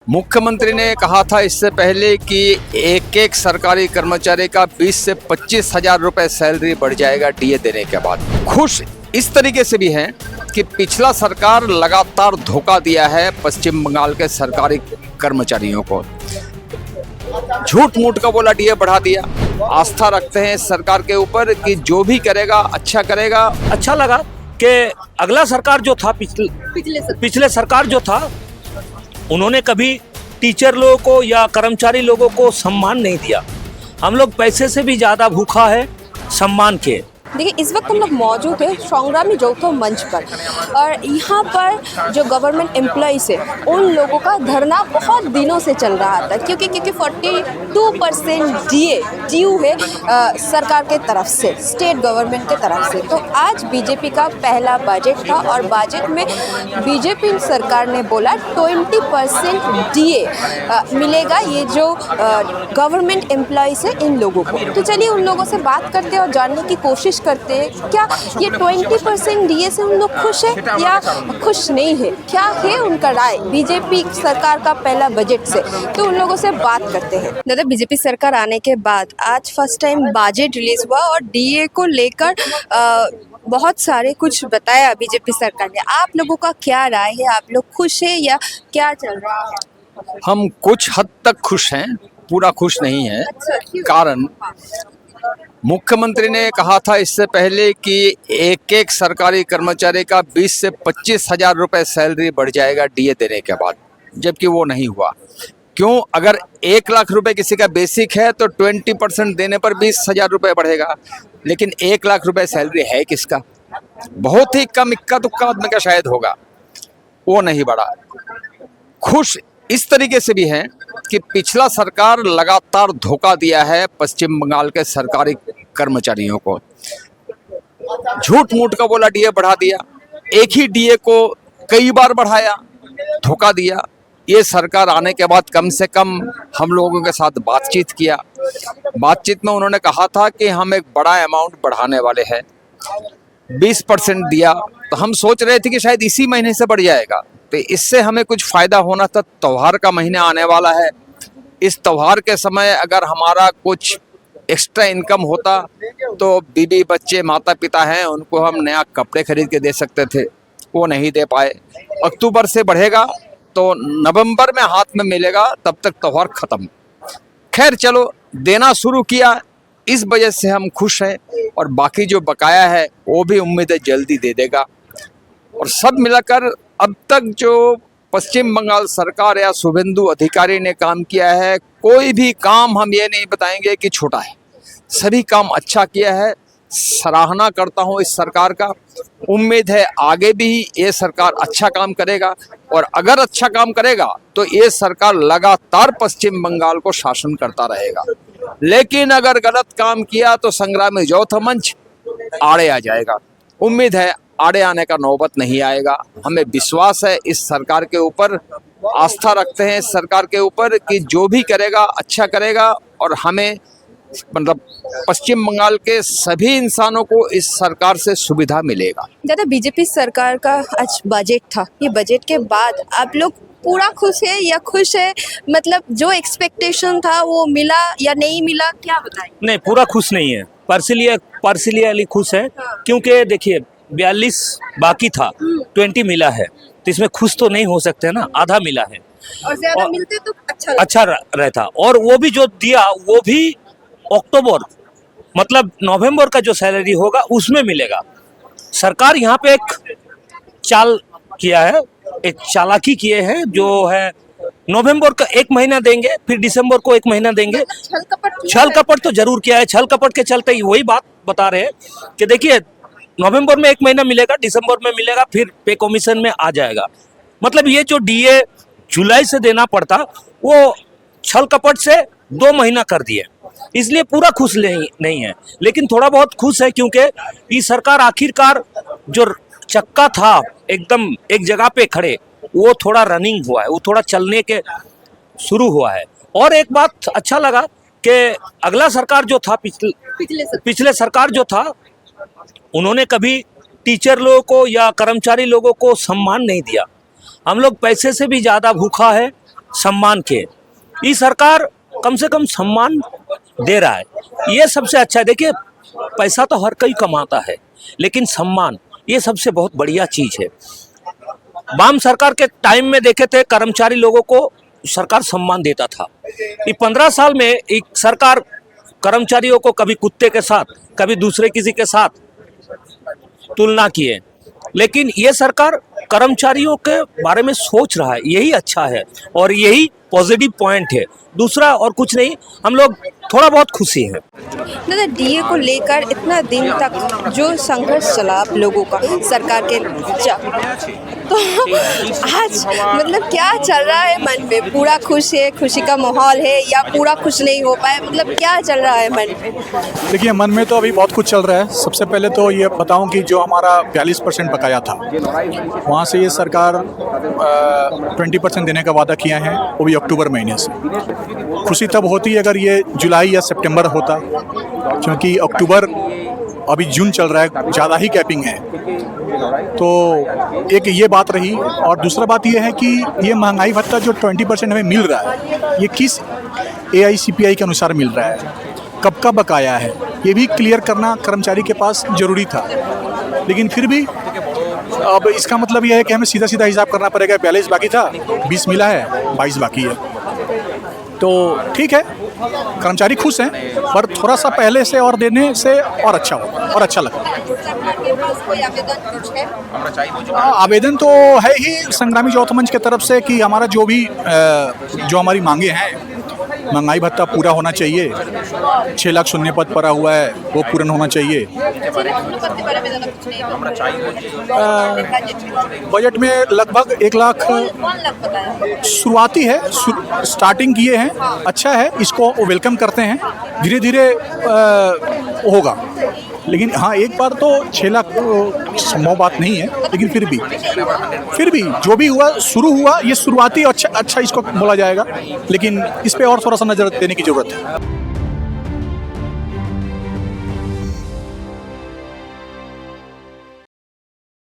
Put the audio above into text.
मुख्यमंत्री ने कहा था इससे पहले कि एक एक सरकारी कर्मचारी का 20 से 25 हजार रुपए सैलरी बढ़ जाएगा डीए देने के बाद। खुश इस तरीके से भी हैं कि पिछला सरकार लगातार धोखा दिया है पश्चिम बंगाल के सरकारी कर्मचारियों को, झूठ मूठ का बोला डीए बढ़ा दिया। आस्था रखते हैं इस सरकार के ऊपर कि जो भी करेगा अच्छा करेगा। अच्छा लगा कि अगला सरकार जो था पिछले सरकार जो था उन्होंने कभी टीचर लोगों को या कर्मचारी लोगों को सम्मान नहीं दिया। हम लोग पैसे से भी ज़्यादा भूखा है सम्मान के। देखिए, इस वक्त हम लोग मौजूद है संग्रामी यौथ मंच पर और यहाँ पर जो गवर्नमेंट एम्प्लॉइज़ है उन लोगों का धरना बहुत दिनों से चल रहा था क्योंकि 42% डीए ड्यू है सरकार के तरफ से, स्टेट गवर्नमेंट के तरफ से। तो आज बीजेपी का पहला बजट था और बजट में बीजेपी सरकार ने बोला 20% डीए मिलेगा ये जो गवर्नमेंट एम्प्लॉइज़ है इन लोगों को। तो चलिए उन लोगों से बात करते हैं और जानने की कोशिश करते हैं क्या ये 20% डीए से उन लोग खुश है या खुश नहीं है, क्या है उनका राय बीजेपी सरकार का पहला बजट से। तो उन लोगों से बात करते हैं। दादा, बीजेपी सरकार आने के बाद आज फर्स्ट टाइम बजट रिलीज हुआ और डीए को लेकर बहुत सारे कुछ बताया बीजेपी सरकार ने। आप लोगों का क्या राय है, आप लोग खुश है या क्या चल रहा है? हम कुछ हद तक खुश हैं, पूरा खुश नहीं है। कारण मुख्यमंत्री ने कहा था इससे पहले कि एक एक सरकारी कर्मचारी का 20 से 25 हजार रुपए सैलरी बढ़ जाएगा डीए देने के बाद, जबकि वो नहीं हुआ। क्यों? अगर 1 लाख रुपए किसी का बेसिक है तो 20% देने पर 20 हजार रुपये बढ़ेगा, लेकिन 1 लाख रुपए सैलरी है किसका? बहुत ही कम इक्का दुक्का आदमी का शायद होगा, वो नहीं बढ़ा। खुश इस तरीके से भी हैं कि पिछला सरकार लगातार धोखा दिया है पश्चिम बंगाल के सरकारी कर्मचारियों को, झूठ मूठ का बोला डीए बढ़ा दिया, एक ही डीए को कई बार बढ़ाया, धोखा दिया। ये सरकार आने के बाद कम से कम हम लोगों के साथ बातचीत किया। बातचीत में उन्होंने कहा था कि हम एक बड़ा अमाउंट बढ़ाने वाले हैं, 20% दिया। तो हम सोच रहे थे कि शायद इसी महीने से बढ़ जाएगा, तो इससे हमें कुछ फायदा होना था। त्योहार का महीना आने वाला है, इस त्योहार के समय अगर हमारा कुछ एक्स्ट्रा इनकम होता तो बीवी बच्चे माता पिता हैं उनको हम नया कपड़े खरीद के दे सकते थे, वो नहीं दे पाए। अक्टूबर से बढ़ेगा तो नवंबर में हाथ में मिलेगा, तब तक त्योहार खत्म। खैर चलो, देना शुरू किया, इस वजह से हम खुश हैं। और बाकी जो बकाया है वो भी उम्मीद है जल्दी दे देगा। और सब मिलाकर अब तक जो पश्चिम बंगाल सरकार या शुभेंदु अधिकारी ने काम किया है, कोई भी काम हम ये नहीं बताएंगे कि छोटा है, सभी काम अच्छा किया है। सराहना करता हूँ इस सरकार का। उम्मीद है आगे भी ये सरकार अच्छा काम करेगा, और अगर अच्छा काम करेगा तो ये सरकार लगातार पश्चिम बंगाल को शासन करता रहेगा। लेकिन अगर गलत काम किया तो संग्रामी यौथ मंच आड़े आ जाएगा। उम्मीद है आड़े आने का नौबत नहीं आएगा। हमें विश्वास है इस सरकार के ऊपर, आस्था रखते हैं इस सरकार के ऊपर कि जो भी करेगा अच्छा करेगा, और हमें मतलब पश्चिम बंगाल के सभी इंसानों को इस सरकार से सुविधा मिलेगा। दादा, बीजेपी सरकार का आज बजट था, ये बजट के बाद आप लोग पूरा खुश है या खुश है? मतलब जो एक्सपेक्टेशन था वो मिला या नहीं मिला, क्या बताएं? नहीं, पूरा खुश नहीं है, पार्शियली खुश है। क्योंकि देखिए 42 बाकी था, 20 मिला है, तो इसमें खुश तो नहीं हो सकते ना, आधा मिला है। और ज्यादा मिलते तो अच्छा रहता। और वो भी जो दिया वो भी अक्टूबर मतलब नवंबर का जो सैलरी होगा उसमें मिलेगा। सरकार यहाँ पे एक चाल किया है, एक चालाकी किए हैं, जो है नवंबर का 1 महीना देंगे, फिर दिसंबर को 1 महीना देंगे। छल कपट तो जरूर किया है। छल कपट के चलते ही वही बात बता रहे हैं कि देखिए नवंबर में 1 महीना मिलेगा, दिसंबर में मिलेगा, फिर पे कमीशन में आ जाएगा। मतलब ये जो डीए जुलाई से देना पड़ता वो छल कपट से 2 महीना कर दिए, इसलिए पूरा खुश नहीं है। लेकिन थोड़ा बहुत खुश है क्योंकि ये सरकार आखिरकार जो चक्का था एकदम एक जगह पे खड़े, वो थोड़ा रनिंग हुआ है, वो थोड़ा चलने के शुरू हुआ है। और एक बात अच्छा लगा कि अगला सरकार जो था पिछले सरकार जो था उन्होंने कभी टीचर लोगों को या कर्मचारी लोगों को सम्मान नहीं दिया। हम लोग पैसे से भी ज़्यादा भूखा है सम्मान के। ये सरकार कम से कम सम्मान दे रहा है, ये सबसे अच्छा है। देखिए पैसा तो हर कोई कमाता है, लेकिन सम्मान ये सबसे बहुत बढ़िया चीज है। वाम सरकार के टाइम में देखे थे कर्मचारी लोगों को सरकार सम्मान देता था। ये 15 साल में एक सरकार कर्मचारियों को कभी कुत्ते के साथ, कभी दूसरे किसी के साथ तुलना किए, लेकिन ये सरकार कर्मचारियों के बारे में सोच रहा है, यही अच्छा है और यही पॉजिटिव पॉइंट है। दूसरा और कुछ नहीं, हम लोग थोड़ा बहुत खुशी हैं। दादा डीए को लेकर इतना दिन तक जो संघर्ष चला आप लोगों का सरकार के तो आज मतलब क्या चल रहा है मन में? पूरा खुश है, खुशी का माहौल है या पूरा खुश नहीं हो पाए, मतलब क्या चल रहा है मन में? देखिए मन में तो अभी बहुत कुछ चल रहा है। सबसे पहले तो ये बताऊं कि जो हमारा 42% बकाया था, वहाँ से ये सरकार 20% देने का वादा किया है, वो भी अक्टूबर महीने से। खुशी तब होती अगर ये जुलाई या सितंबर होता, क्योंकि अक्टूबर अभी जून चल रहा है, ज़्यादा ही कैपिंग है। तो एक ये बात रही, और दूसरा बात ये है कि ये महंगाई भत्ता जो 20% हमें मिल रहा है, ये किस AICPI के अनुसार मिल रहा है, कब का बकाया है, ये भी क्लियर करना कर्मचारी के पास ज़रूरी था। लेकिन फिर भी अब इसका मतलब यह है कि हमें सीधा सीधा हिसाब करना पड़ेगा। 42 बाकी था, 20 मिला है, 22 बाकी है। तो ठीक है, कर्मचारी खुश हैं, पर थोड़ा सा पहले से और देने से और अच्छा हो और अच्छा लगता है। आवेदन तो है ही संग्रामी चौथ मंच के तरफ से कि हमारा जो भी जो हमारी मांगे हैं, महंगाई भत्ता पूरा होना चाहिए, 6 लाख शून्य पद पड़ा हुआ है वो पूर्ण होना चाहिए। बजट में लगभग 1 लाख शुरुआती है, स्टार्टिंग किए हैं, अच्छा है, इसको वेलकम करते हैं। धीरे धीरे होगा, लेकिन हाँ एक बार तो 6 लाख संभव बात नहीं है, लेकिन फिर भी जो भी हुआ शुरू हुआ, ये शुरुआती अच्छा इसको बोला जाएगा, लेकिन इस पे और थोड़ा सा नज़र देने की ज़रूरत है।